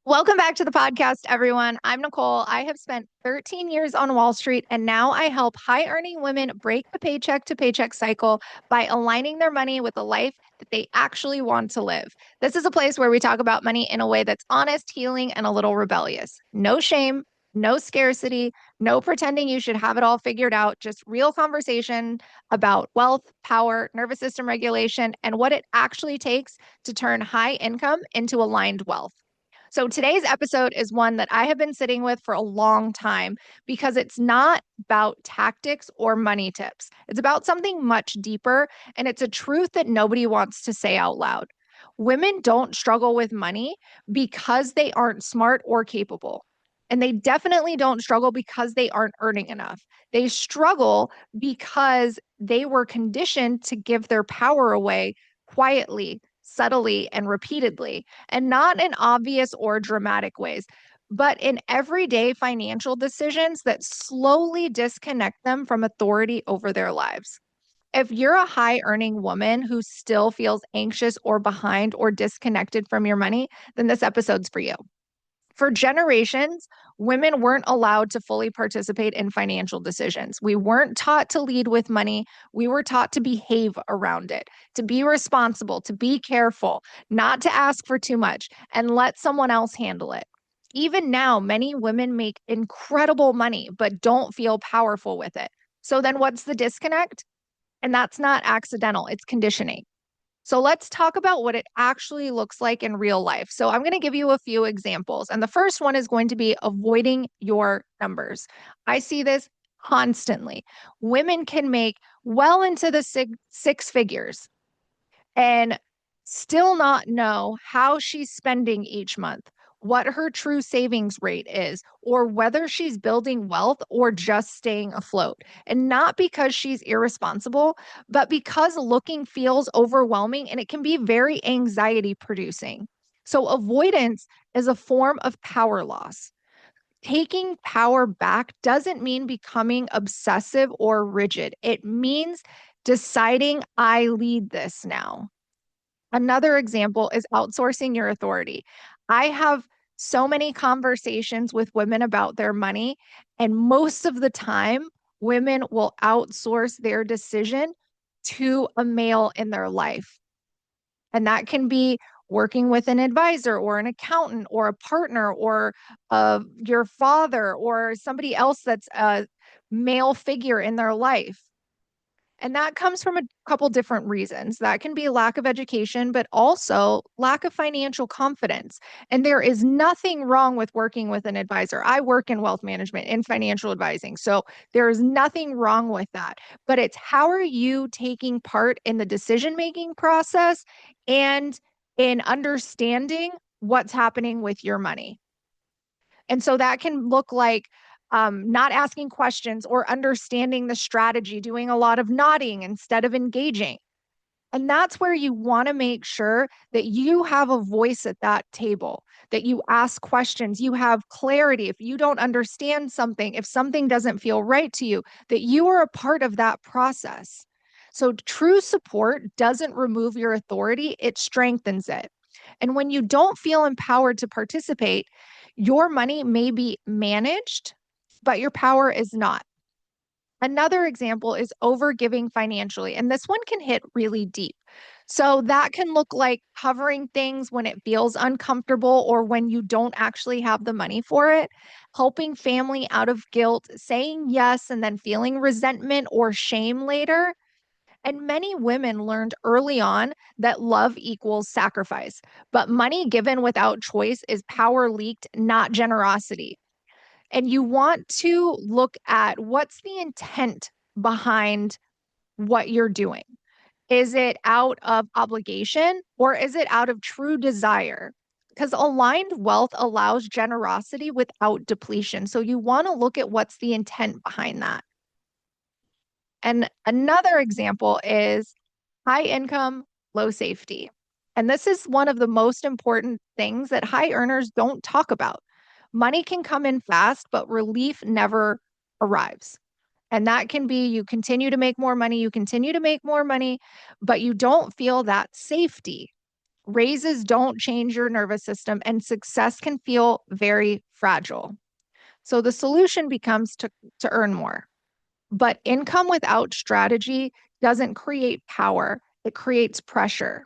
Welcome back to the podcast, everyone. I'm Nicole. I have spent 13 years on Wall Street, and now I help high earning women break the paycheck to paycheck cycle by aligning their money with a life that they actually want to live. This is a place where we talk about money in a way that's honest, healing, and a little rebellious. No shame, no scarcity, no pretending you should have it all figured out, just real conversation about wealth, power, nervous system regulation, and what it actually takes to turn high income into aligned wealth. So today's episode is one that I have been sitting with for a long time because it's not about tactics or money tips. It's about something much deeper, and it's a truth that nobody wants to say out loud. Women don't struggle with money because they aren't smart or capable. And they definitely don't struggle because they aren't earning enough. They struggle because they were conditioned to give their power away quietly, subtly, and repeatedly, and not in obvious or dramatic ways, but in everyday financial decisions that slowly disconnect them from authority over their lives. If you're a high earning woman who still feels anxious or behind or disconnected from your money, then this episode's for you. For generations, women weren't allowed to fully participate in financial decisions. We weren't taught to lead with money. We were taught to behave around it, to be responsible, to be careful, not to ask for too much, and let someone else handle it. Even now, many women make incredible money, but don't feel powerful with it. So then what's the disconnect? And that's not accidental, it's conditioning. So let's talk about what it actually looks like in real life. So I'm going to give you a few examples. And the first one is going to be avoiding your numbers. I see this constantly. Women can make well into the six figures and still not know how she's spending each month, what her true savings rate is, or whether she's building wealth or just staying afloat. And not because she's irresponsible, but because looking feels overwhelming and it can be very anxiety producing. So, avoidance is a form of power loss. Taking power back doesn't mean becoming obsessive or rigid. It means deciding, I lead this now. Another example is outsourcing your authority. I have so many conversations with women about their money, and most of the time, women will outsource their decision to a male in their life. And that can be working with an advisor or an accountant or a partner or your father or somebody else that's a male figure in their life. And that comes from a couple different reasons. That can be lack of education, but also lack of financial confidence. And there is nothing wrong with working with an advisor. I work in wealth management and financial advising. So there is nothing wrong with that. But it's how are you taking part in the decision making process and in understanding what's happening with your money? And so that can look like not asking questions or understanding the strategy, doing a lot of nodding instead of engaging. And that's where you want to make sure that you have a voice at that table, that you ask questions, you have clarity. If you don't understand something, if something doesn't feel right to you, that you are a part of that process. So true support doesn't remove your authority, it strengthens it. And when you don't feel empowered to participate, your money may be managed, but your power is not. Another example is overgiving financially, and this one can hit really deep. So that can look like covering things when it feels uncomfortable or when you don't actually have the money for it, helping family out of guilt, saying yes, and then feeling resentment or shame later. And many women learned early on that love equals sacrifice, but money given without choice is power leaked, not generosity. And you want to look at what's the intent behind what you're doing. Is it out of obligation or is it out of true desire? Because aligned wealth allows generosity without depletion. So you want to look at what's the intent behind that. And another example is high income, low safety. And this is one of the most important things that high earners don't talk about. Money can come in fast, but relief never arrives. And that can be you continue to make more money, you continue to make more money, but you don't feel that safety. Raises don't change your nervous system, and success can feel very fragile. So the solution becomes to earn more. But income without strategy doesn't create power, it creates pressure.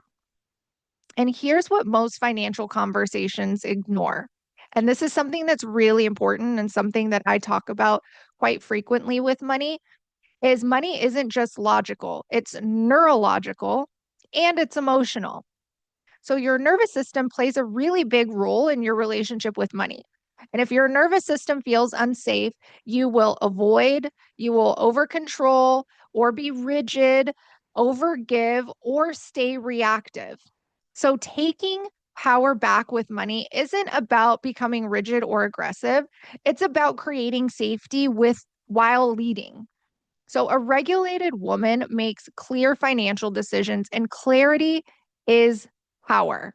And here's what most financial conversations ignore. And this is something that's really important and something that I talk about quite frequently with money isn't just logical, it's neurological and it's emotional. So your nervous system plays a really big role in your relationship with money. And if your nervous system feels unsafe, you will avoid, you will over control or be rigid, overgive, or stay reactive. So taking power back with money isn't about becoming rigid or aggressive. It's about creating safety with while leading. So a regulated woman makes clear financial decisions, and clarity is power.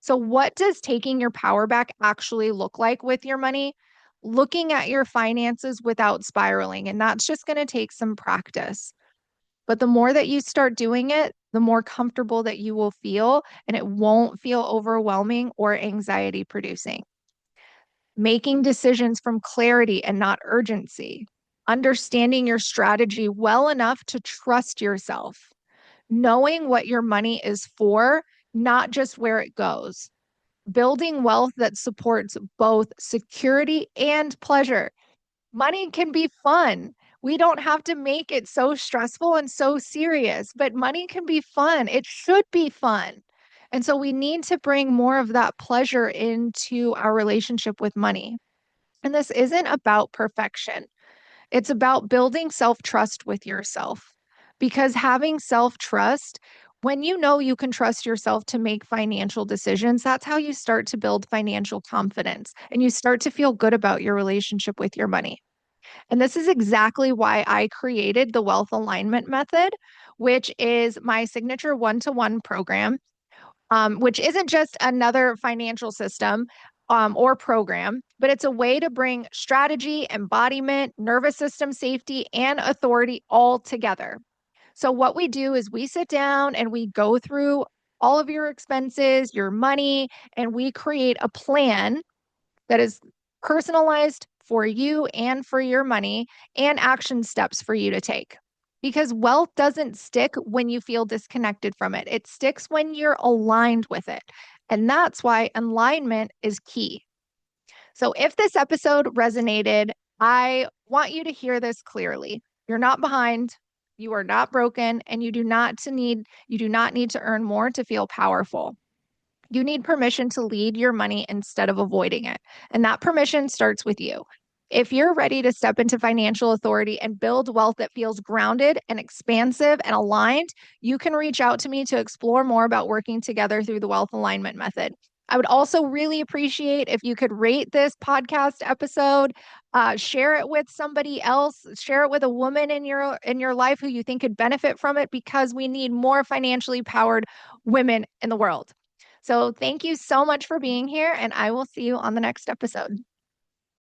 So, what does taking your power back actually look like with your money? Looking at your finances without spiraling. And that's just going to take some practice. But the more that you start doing it, the more comfortable that you will feel, and it won't feel overwhelming or anxiety producing. Making decisions from clarity and not urgency. Understanding your strategy well enough to trust yourself. Knowing what your money is for, not just where it goes. Building wealth that supports both security and pleasure. Money can be fun. We don't have to make it so stressful and so serious, but money can be fun. It should be fun. And so we need to bring more of that pleasure into our relationship with money. And this isn't about perfection. It's about building self trust with yourself. Because having self trust, when you know you can trust yourself to make financial decisions, that's how you start to build financial confidence and you start to feel good about your relationship with your money. And this is exactly why I created the wealth alignment method, which is my signature one-to-one program, which isn't just another financial system or program, but it's a way to bring strategy, embodiment, nervous system safety, and authority all together. So, what we do is we sit down and we go through all of your expenses, your money, and we create a plan that is personalized for you and for your money and action steps for you to take. Because wealth doesn't stick when you feel disconnected from it, it sticks when you're aligned with it. And that's why alignment is key. So if this episode resonated, I want you to hear this clearly. You're not behind, you are not broken, and you do not need to earn more to feel powerful. You need permission to lead your money instead of avoiding it. And that permission starts with you. If you're ready to step into financial authority and build wealth that feels grounded and expansive and aligned, you can reach out to me to explore more about working together through the wealth alignment method. I would also really appreciate if you could rate this podcast episode, share it with somebody else, share it with a woman in your life who you think could benefit from it, because we need more financially powered women in the world. So thank you so much for being here, and I will see you on the next episode.